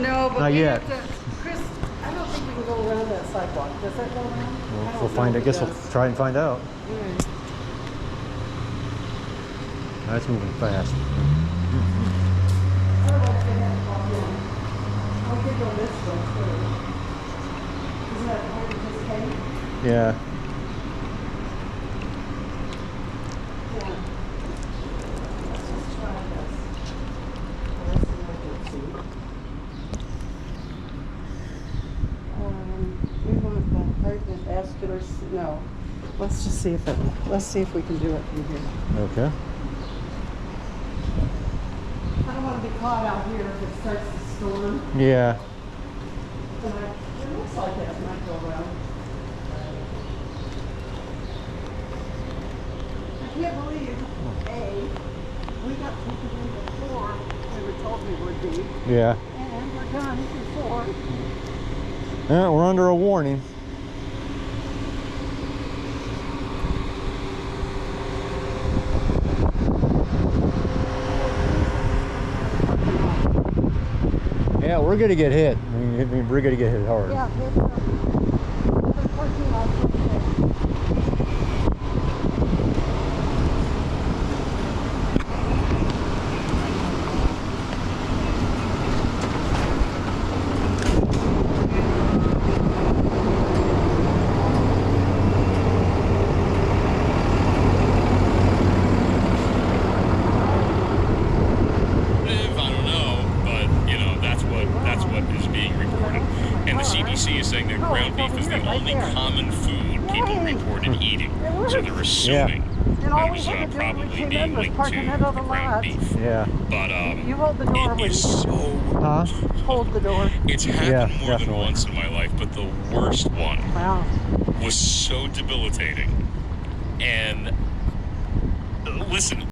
No, but Not we yet. have to, Chris, I don't think we can go around that sidewalk. Does that go around? Well, we'll find. I guess we'll try and find out. Right. That's moving fast. Otherwise, they have to walk in. I'll give them this one too. Isn't that where we just came? Yeah. Yeah. Let's just try this. Let's see what we see. We want the heart and vascular. No. Let's just see if it. Let's see if we can do it from here. Okay. I don't want to be caught out here if it starts to storm. Yeah. But it looks like it might go well. I can't believe, A, we got people in before we were told we would be, Yeah. and we're done before. Yeah, we're under a warning. Yeah, we're gonna get hit. I mean, we're gonna get hit hard. Yeah, it's the parking lot. CDC is saying that ground beef is the only common food people reported eating. So they're assuming that it was probably being linked to the ground beef. Yeah. You But hold the door it is so... Huh? Hold the door. It's happened more definitely. than once in my life, but the worst one was so debilitating. And listen...